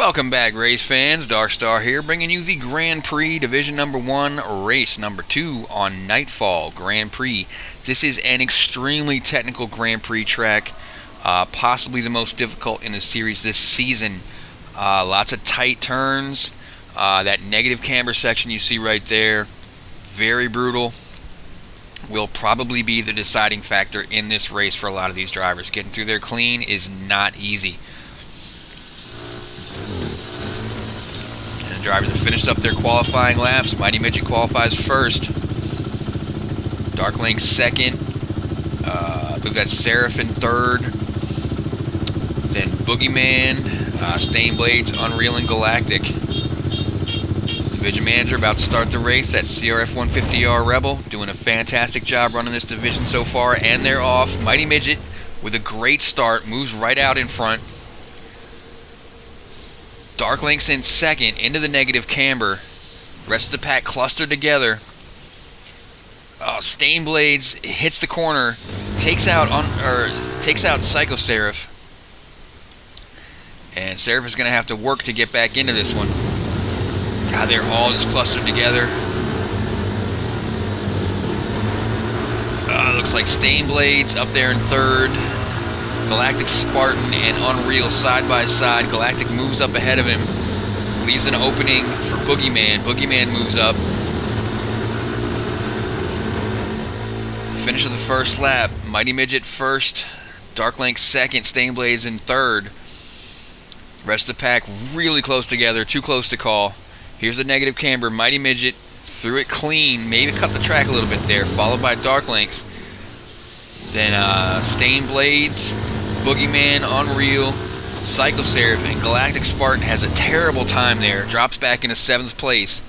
Welcome back, race fans. Darkstar here, bringing you the Grand Prix Division number 1, race number 2 on Nightfall Grand Prix. This is an extremely technical Grand Prix track, possibly the most difficult in the series this season. Lots of tight turns. That negative camber section you see right there, very brutal. Will probably be the deciding factor in this race for a lot of these drivers. Getting through there clean is not easy. Drivers have finished up their qualifying laps. Mighty Midget qualifies first. Dark Link second. We've got Seraph in third. Then Boogeyman, Stainblades, Unreal, and Galactic. Division manager about to start the race. That CRF 150R Rebel doing a fantastic job running this division so far, and they're off. Mighty Midget with a great start, moves right out in front. Dark Link's in second, into the negative camber. Rest of the pack clustered together. Stainblades hits the corner, takes out Psycho Seraph, and Seraph is going to have to work to get back into this one. God, they're all just clustered together. Looks like Stainblades up there in third. Galactic, Spartan, and Unreal side by side. Galactic moves up ahead of him. Leaves an opening for Boogeyman. Boogeyman moves up. Finish of the first lap. Mighty Midget first. Dark Link second. Stainblades in third. Rest of the pack really close together. Too close to call. Here's the negative camber. Mighty Midget threw it clean. Maybe cut the track a little bit there. Followed by Dark Links. Then Stainblades, Boogeyman, Unreal, Psycho Seraph, and Galactic Spartan has a terrible time there. Drops back into 7th place.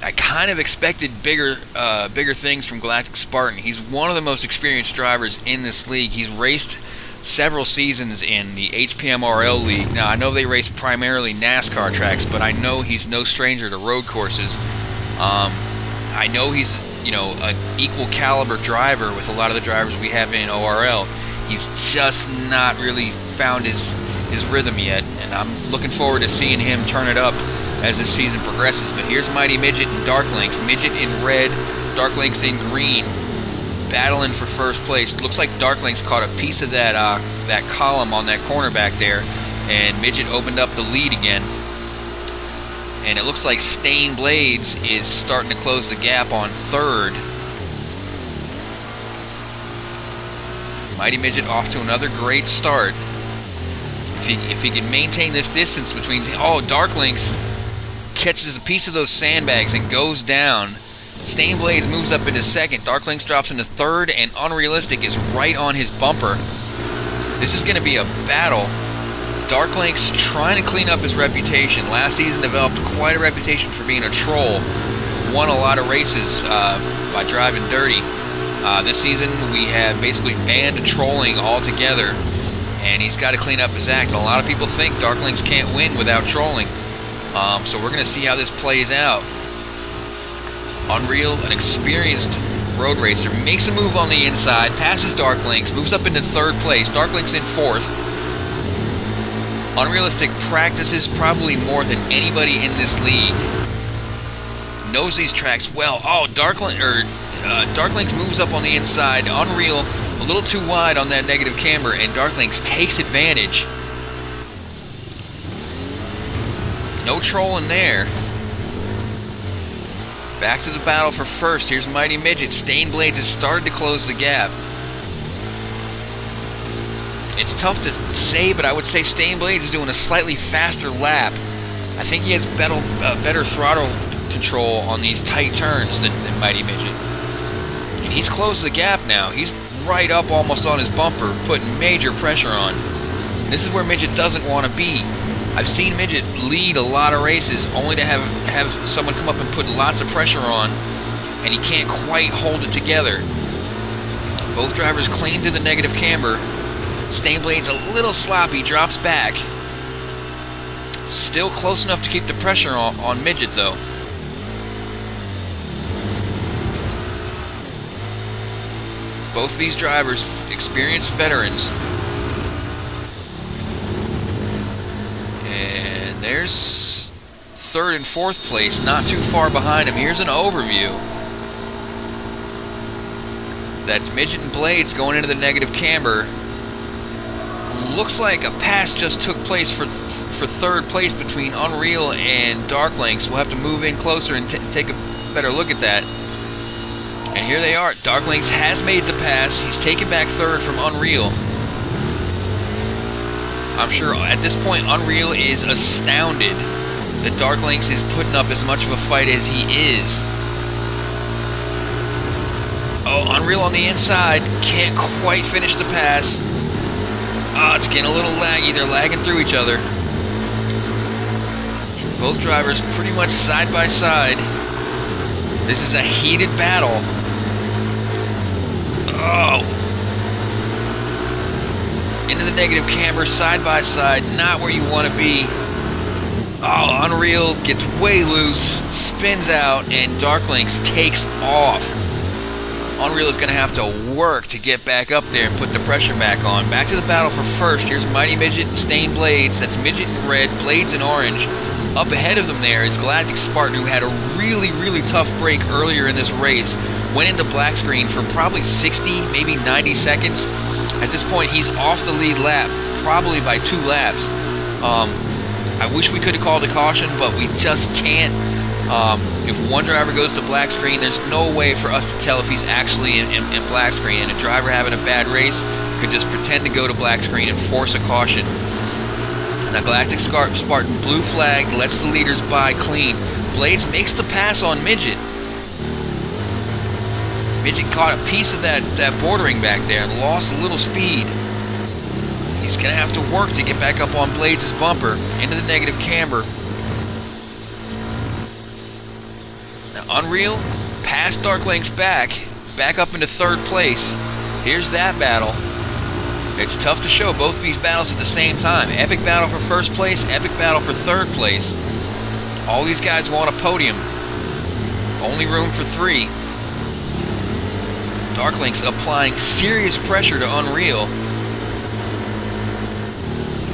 I kind of expected bigger things from Galactic Spartan. He's one of the most experienced drivers in this league. He's raced several seasons in the HPM ORL league. Now, I know they race primarily NASCAR tracks, but I know he's no stranger to road courses. I know he's an equal caliber driver with a lot of the drivers we have in ORL. He's just not really found his rhythm yet, and I'm looking forward to seeing him turn it up as this season progresses. But here's Mighty Midget and Dark Links. Midget in red, Dark Links in green, battling for first place. Looks like Dark Links caught a piece of that column on that corner back there, and Midget opened up the lead again. And it looks like Stainblades is starting to close the gap on third. Mighty Midget off to another great start. If he can maintain this distance between... Dark Links catches a piece of those sandbags and goes down. Stainblades moves up into second. Dark Links drops into third, and Unrealistic is right on his bumper. This is going to be a battle. Dark Link's trying to clean up his reputation. Last season developed quite a reputation for being a troll. Won a lot of races by driving dirty. This season we have basically banned trolling altogether, and he's got to clean up his act. And a lot of people think Dark Links can't win without trolling. So we're going to see how this plays out. Unreal, an experienced road racer, makes a move on the inside, passes Dark Links, moves up into third place. Dark Links in fourth. Unrealistic practices probably more than anybody in this league. Knows these tracks well. Dark Links moves up on the inside. Unreal a little too wide on that negative camber, and Dark Links takes advantage. No trolling there. Back to the battle for first. Here's Mighty Midget. Stainblades has started to close the gap. It's tough to say, but I would say Stainblades is doing a slightly faster lap. I think he has better throttle control on these tight turns than Mighty Midget. And he's closed the gap now. He's right up almost on his bumper, putting major pressure on. This is where Midget doesn't want to be. I've seen Midget lead a lot of races only to have someone come up and put lots of pressure on, and he can't quite hold it together. Both drivers clean through the negative camber. Stainblade's a little sloppy, drops back. Still close enough to keep the pressure on Midget, though. Both these drivers, experienced veterans. there's third and fourth place, not too far behind him. Here's an overview. That's Midget and Blades going into the negative camber. Looks like a pass just took place for third place between Unreal and Dark Lynx. We'll have to move in closer and take a better look at that. And here they are. Dark Lynx has made the pass. He's taken back third from Unreal. I'm sure at this point Unreal is astounded that Dark Lynx is putting up as much of a fight as he is. Oh, Unreal on the inside. Can't quite finish the pass. Oh, it's getting a little laggy. They're lagging through each other. Both drivers pretty much side by side. This is a heated battle. Oh. Into the negative camber, side by side, not where you want to be. Oh, Unreal gets way loose, spins out, and Dark Lynx takes off. Unreal is going to have to work to get back up there and put the pressure back on. Back to the battle for first. Here's Mighty Midget and Stained Blades. That's Midget in red, Blades in orange. Up ahead of them there is Galactic Spartan, who had a really, really tough break earlier in this race. Went into black screen for probably 60, maybe 90 seconds. At this point, he's off the lead lap, probably by 2 laps. I wish we could have called a caution, but we just can't. If one driver goes to black screen, there's no way for us to tell if he's actually in black screen. And a driver having a bad race could just pretend to go to black screen and force a caution. Now Galactic Spartan blue flagged, lets the leaders by clean. Blades makes the pass on Midget. Midget caught a piece of that bordering back there and lost a little speed. He's going to have to work to get back up on Blades' bumper into the negative camber. Now Unreal past Dark Lynx back up into third place. Here's that battle. It's tough to show both of these battles at the same time. Epic battle for first place, epic battle for third place. All these guys want a podium. Only room for 3. Dark Lynx applying serious pressure to Unreal.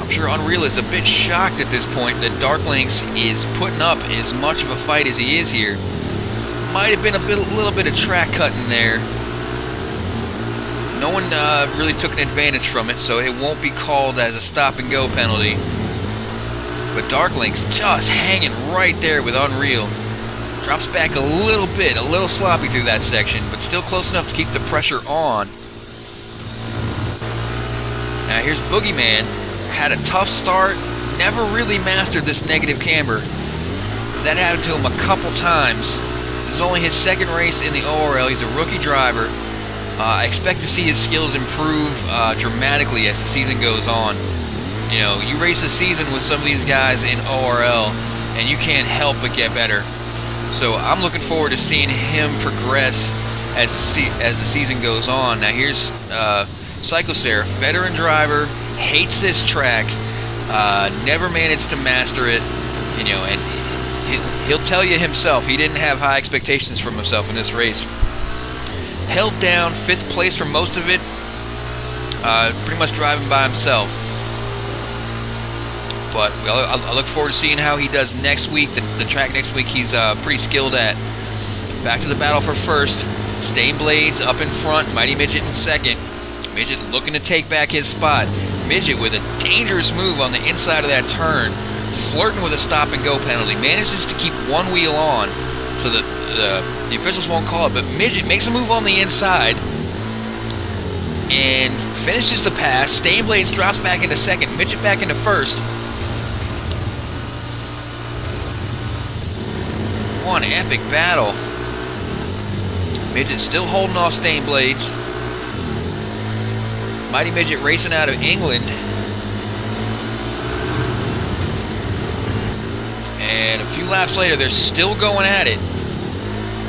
I'm sure Unreal is a bit shocked at this point that Dark Lynx is putting up as much of a fight as he is here. Might have been a little bit of track cutting there. No one really took an advantage from it, so it won't be called as a stop-and-go penalty. But Dark Lynx just hanging right there with Unreal. Drops back a little bit, a little sloppy through that section, but still close enough to keep the pressure on. Now here's Boogeyman. Had a tough start, never really mastered this negative camber. That happened to him a couple times. This is only his second race in the ORL. He's a rookie driver. I expect to see his skills improve dramatically as the season goes on. You know, you race a season with some of these guys in ORL, and you can't help but get better. So I'm looking forward to seeing him progress as the season goes on. Now here's Psychoseraph, veteran driver, hates this track, never managed to master it, you know, and he'll tell you himself he didn't have high expectations from himself in this race. Held down 5th place for most of it, pretty much driving by himself. But I look forward to seeing how he does next week. The track next week he's pretty skilled at. Back to the battle for first. Stained Blades up in front. Mighty Midget in second. Midget looking to take back his spot. Midget with a dangerous move on the inside of that turn. Flirting with a stop-and-go penalty. Manages to keep one wheel on so that the officials won't call it. But Midget makes a move on the inside and finishes the pass. Stained Blades drops back into second. Midget back into first. One epic battle. Midget still holding off Stained Blades. Mighty Midget racing out of England. And a few laps later, they're still going at it.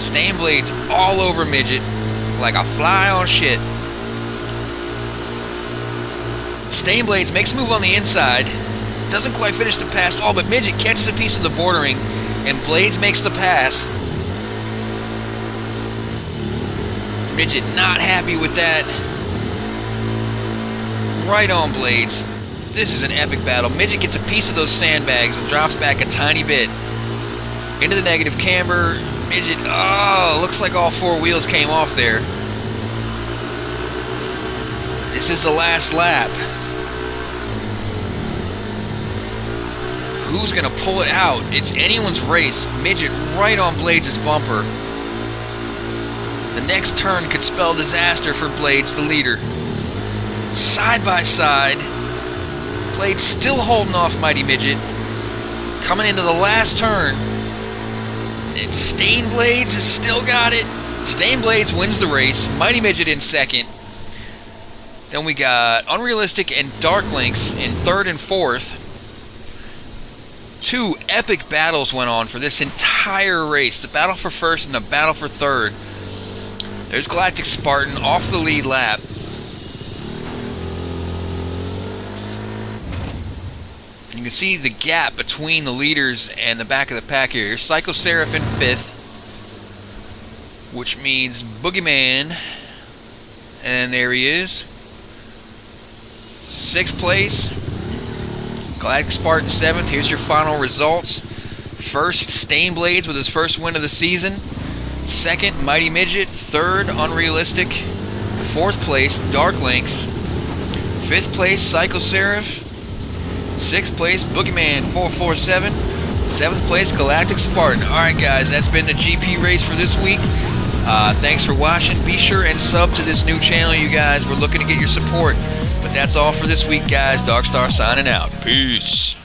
Stained Blades all over Midget like a fly on shit. Stained Blades makes a move on the inside. Doesn't quite finish the pass at all, but Midget catches a piece of the bordering, and Blades makes the pass. Midget not happy with that. Right on Blades. This is an epic battle. Midget gets a piece of those sandbags and drops back a tiny bit. Into the negative camber. Midget, oh, looks like all 4 wheels came off there. This is the last lap. Who's going to pull it out? It's anyone's race. Midget right on Blades' bumper. The next turn could spell disaster for Blades, the leader. Side by side. Blades still holding off Mighty Midget. Coming into the last turn. And Stain Blades has still got it. Stain Blades wins the race. Mighty Midget in second. Then we got Unrealistic and Dark Links in third and fourth. 2 epic battles went on for this entire race. The battle for first and the battle for third. There's Galactic Spartan off the lead lap. You can see the gap between the leaders and the back of the pack here. Here's Psycho Seraph in 5th, which means Boogeyman, and there he is. 6th place, Galactic Spartan 7th. Here's your final results. First, Stain Blades with his first win of the season. 2nd, Mighty Midget. 3rd, Unrealistic. 4th place, Dark Links. 5th place, Psycho Seraph. 6th place, Boogeyman 447. 7th place, Galactic Spartan. Alright guys, that's been the GP race for this week. Thanks for watching. Be sure and sub to this new channel, you guys. We're looking to get your support. But that's all for this week, guys. Darkstar signing out. Peace.